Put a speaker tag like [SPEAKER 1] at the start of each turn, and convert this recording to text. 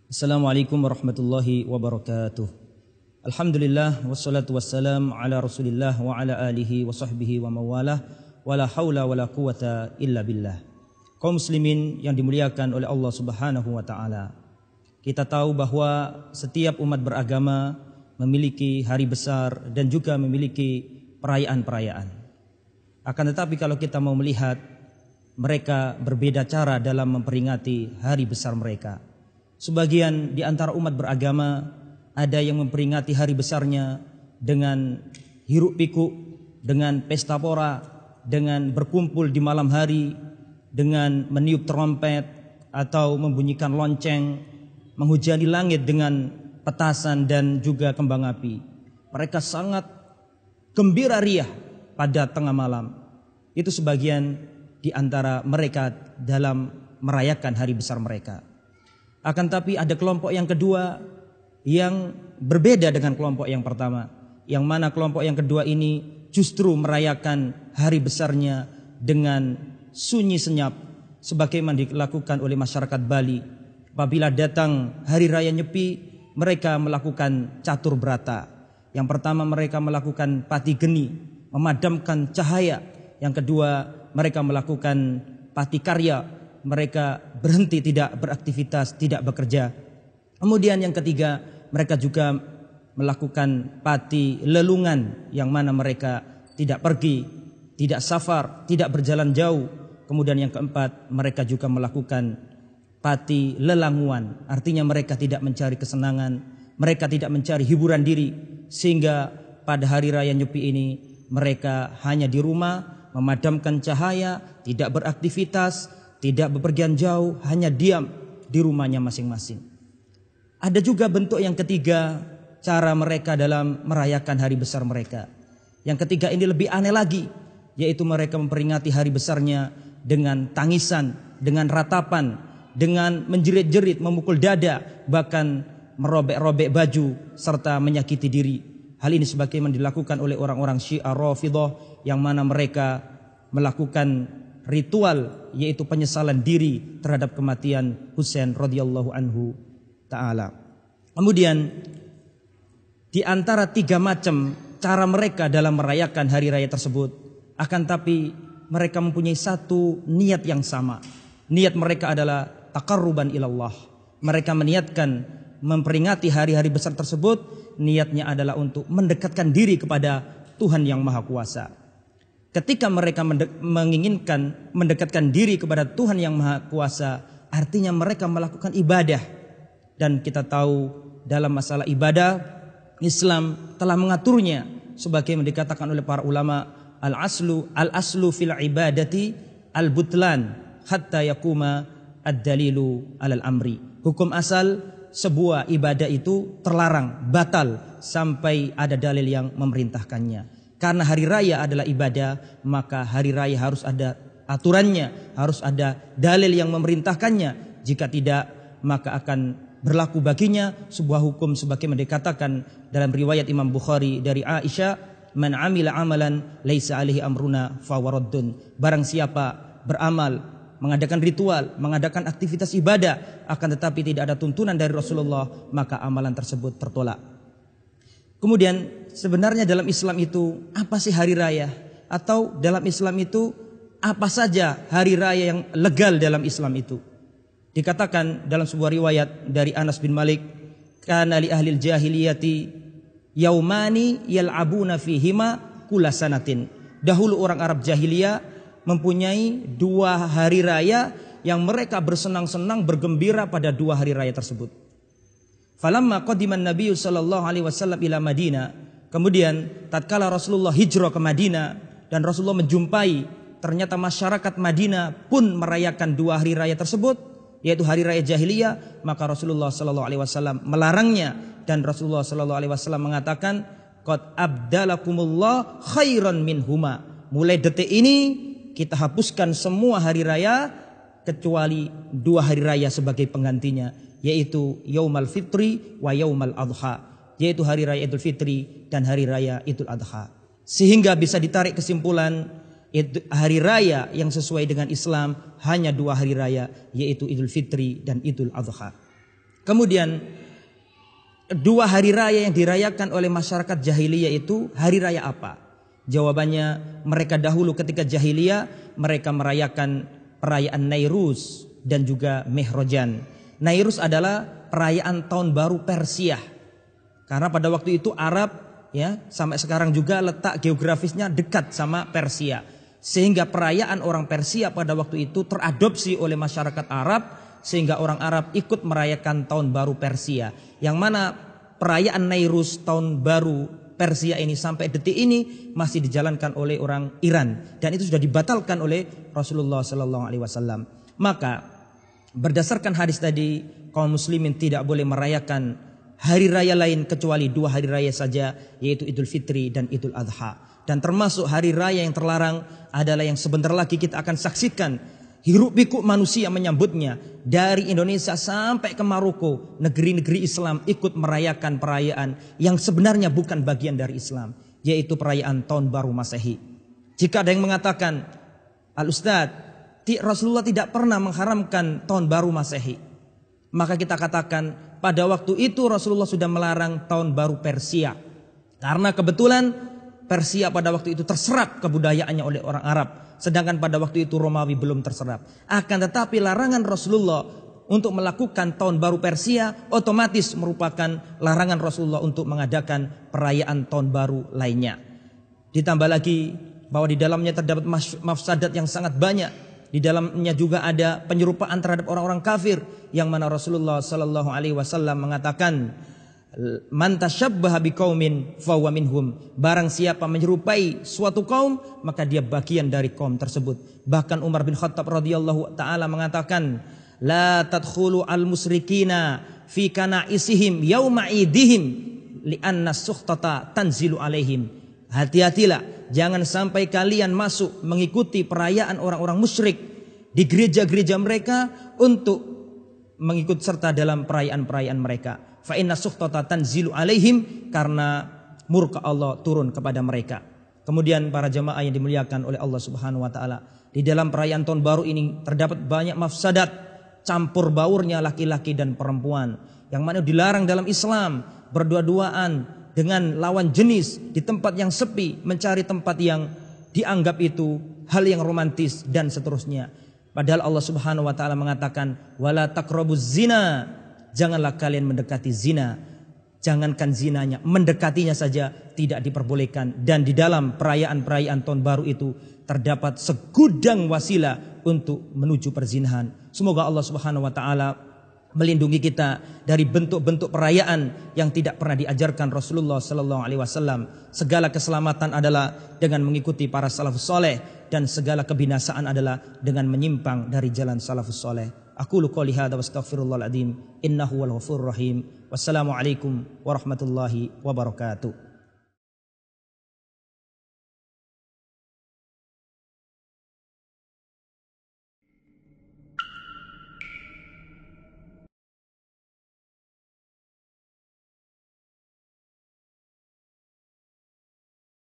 [SPEAKER 1] Assalamualaikum warahmatullahi wabarakatuh. Alhamdulillah wassalatu wassalam ala Rasulillah wa ala alihi wa sahbihi wa mawalah wala haula wala quwata illa billah. Kaum muslimin yang dimuliakan oleh Allah Subhanahu wa taala. Kita tahu bahwa setiap umat beragama memiliki hari besar dan juga memiliki perayaan-perayaan. Akan tetapi kalau kita mau melihat, mereka berbeda cara dalam memperingati hari besar mereka. Sebagian di antara umat beragama ada yang memperingati hari besarnya dengan hiruk pikuk, dengan pesta pora, dengan berkumpul di malam hari, dengan meniup trompet atau membunyikan lonceng, menghujani langit dengan petasan dan juga kembang api. Mereka sangat gembira riah pada tengah malam. Itu sebagian di antara mereka dalam merayakan hari besar mereka. Akan tapi ada kelompok yang kedua yang berbeda dengan kelompok yang pertama, yang mana kelompok yang kedua ini justru merayakan hari besarnya dengan sunyi senyap, sebagaimana dilakukan oleh masyarakat Bali. Apabila datang hari raya Nyepi, mereka melakukan catur berata. Yang pertama, mereka melakukan pati geni, memadamkan cahaya. Yang kedua, mereka melakukan pati karya, mereka berhenti, tidak beraktivitas, tidak bekerja. Kemudian yang ketiga, mereka juga melakukan pati lelungan, yang mana mereka tidak pergi, tidak safar, tidak berjalan jauh. Kemudian yang keempat, mereka juga melakukan pati lelanguan, artinya mereka tidak mencari kesenangan, mereka tidak mencari hiburan diri, sehingga pada hari raya Nyepi ini mereka hanya di rumah, memadamkan cahaya, tidak beraktivitas, tidak bepergian jauh, hanya diam di rumahnya masing-masing. Ada juga bentuk yang ketiga, cara mereka dalam merayakan hari besar mereka. Yang ketiga ini lebih aneh lagi, yaitu mereka memperingati hari besarnya dengan tangisan, dengan ratapan, dengan menjerit-jerit, memukul dada, bahkan merobek-robek baju serta menyakiti diri. Hal ini sebagaimana dilakukan oleh orang-orang Syiah Rafidhah, yang mana mereka melakukan ritual, yaitu penyesalan diri terhadap kematian Husain radhiyallahu anhu ta'ala. Kemudian di antara tiga macam cara mereka dalam merayakan hari raya tersebut, akan tapi mereka mempunyai satu niat yang sama. Niat mereka adalah taqarruban ilallah. Mereka meniatkan memperingati hari-hari besar tersebut, niatnya adalah untuk mendekatkan diri kepada Tuhan yang Maha Kuasa. Ketika mereka menginginkan mendekatkan diri kepada Tuhan yang Maha Kuasa, artinya mereka melakukan ibadah. Dan kita tahu dalam masalah ibadah, Islam telah mengaturnya sebagaimana dikatakan oleh para ulama, al-aslu fil ibadati al-butlan hatta yakuma ad-dalilu alal amri. Hukum asal sebuah ibadah itu terlarang, batal sampai ada dalil yang memerintahkannya. Karena hari raya adalah ibadah, maka hari raya harus ada aturannya, harus ada dalil yang memerintahkannya. Jika tidak, maka akan berlaku baginya sebuah hukum sebagaimana dikatakan dalam riwayat Imam Bukhari dari Aisyah, man amila amalan laisa alaihi amruna fawaradun. Barang siapa beramal, mengadakan ritual, mengadakan aktivitas ibadah, akan tetapi tidak ada tuntunan dari Rasulullah, maka amalan tersebut tertolak. Kemudian sebenarnya dalam Islam itu apa sih hari raya? Atau dalam Islam itu apa saja hari raya yang legal dalam Islam itu? Dikatakan dalam sebuah riwayat dari Anas bin Malik, kana li ahlil jahiliyati yaumani yal'abuna fihima kulla sanatin. Dahulu orang Arab jahiliyah mempunyai dua hari raya yang mereka bersenang-senang, bergembira pada dua hari raya tersebut. Falamma qadiman Nabi sallallahu alaihi wasallam ila Madinah, kemudian tatkala Rasulullah hijrah ke Madinah dan Rasulullah menjumpai ternyata masyarakat Madinah pun merayakan dua hari raya tersebut, yaitu hari raya jahiliyah, maka Rasulullah sallallahu alaihi wasallam melarangnya, dan Rasulullah sallallahu alaihi wasallam mengatakan, qad abdalakumullah khairan minhuma. Mulai detik ini kita hapuskan semua hari raya kecuali dua hari raya sebagai penggantinya, yaitu Yaumal Fitri wa Yaumal Adha, yaitu hari raya Idul Fitri dan hari raya Idul Adha. Sehingga bisa ditarik kesimpulan hari raya yang sesuai dengan Islam hanya dua hari raya, yaitu Idul Fitri dan Idul Adha. Kemudian dua hari raya yang dirayakan oleh masyarakat jahiliyah itu hari raya apa? Jawabannya, mereka dahulu ketika jahiliyah mereka merayakan perayaan Nairuz dan juga Mehrojan. Nairuz adalah perayaan tahun baru Persia. Karena pada waktu itu Arab ya sampai sekarang juga letak geografisnya dekat sama Persia. Sehingga perayaan orang Persia pada waktu itu teradopsi oleh masyarakat Arab, sehingga orang Arab ikut merayakan tahun baru Persia. Yang mana perayaan Nairuz tahun baru Persia ini sampai detik ini masih dijalankan oleh orang Iran, dan itu sudah dibatalkan oleh Rasulullah SAW. Maka berdasarkan hadis tadi, kaum muslimin tidak boleh merayakan hari raya lain kecuali dua hari raya saja, yaitu Idul Fitri dan Idul Adha. Dan termasuk hari raya yang terlarang adalah yang sebentar lagi kita akan saksikan, hiruk pikuk manusia menyambutnya. Dari Indonesia sampai ke Maroko, negeri-negeri Islam ikut merayakan perayaan yang sebenarnya bukan bagian dari Islam, yaitu perayaan Tahun Baru Masehi. Jika ada yang mengatakan, Al-Ustadz, Rasulullah tidak pernah mengharamkan Tahun Baru Masehi, maka kita katakan pada waktu itu Rasulullah sudah melarang Tahun Baru Persia. Karena kebetulan Persia pada waktu itu terserap kebudayaannya oleh orang Arab, sedangkan pada waktu itu Romawi belum terserap. Akan tetapi larangan Rasulullah untuk melakukan Tahun Baru Persia otomatis merupakan larangan Rasulullah untuk mengadakan perayaan Tahun Baru lainnya. Ditambah lagi bahwa di dalamnya terdapat mafsadat yang sangat banyak. Di dalamnya juga ada penyerupaan terhadap orang-orang kafir, yang mana Rasulullah sallallahu alaihi wasallam mengatakan, man tashabbaha biqaumin fahuwa minhum. Barang siapa menyerupai suatu kaum, maka dia bagian dari kaum tersebut. Bahkan Umar bin Khattab radhiyallahu taala mengatakan, la tadkhulu al musyrikina fi kana'isihim yauma idihim li'anna sukhtata tanzilu alaihim. Hati-hatilah, jangan sampai kalian masuk mengikuti perayaan orang-orang musyrik di gereja-gereja mereka untuk mengikut serta dalam perayaan-perayaan mereka. Fa inna sukhtata tanzilu alaihim, karena murka Allah turun kepada mereka. Kemudian para jamaah yang dimuliakan oleh Allah Subhanahu wa taala, di dalam perayaan tahun baru ini terdapat banyak mafsadat, campur baurnya laki-laki dan perempuan, yang mana dilarang dalam Islam berdua-duaan dengan lawan jenis di tempat yang sepi, mencari tempat yang dianggap itu hal yang romantis dan seterusnya. Padahal Allah Subhanahu wa taala mengatakan, wala taqrabuz zina, janganlah kalian mendekati zina. Jangankan zinanya, mendekatinya saja tidak diperbolehkan. Dan di dalam perayaan-perayaan tahun baru itu terdapat segudang wasilah untuk menuju perzinahan. Semoga Allah Subhanahu wa taala melindungi kita dari bentuk-bentuk perayaan yang tidak pernah diajarkan Rasulullah sallallahu alaihi wasallam. Segala keselamatan adalah dengan mengikuti para salafus saleh, dan segala kebinasaan adalah dengan menyimpang dari jalan salafus saleh. Aqulu qouli hadza wa astaghfirullahal adzim innahu wal ghafurur rahim. Wassalamu alaikum warahmatullahi wabarakatuh.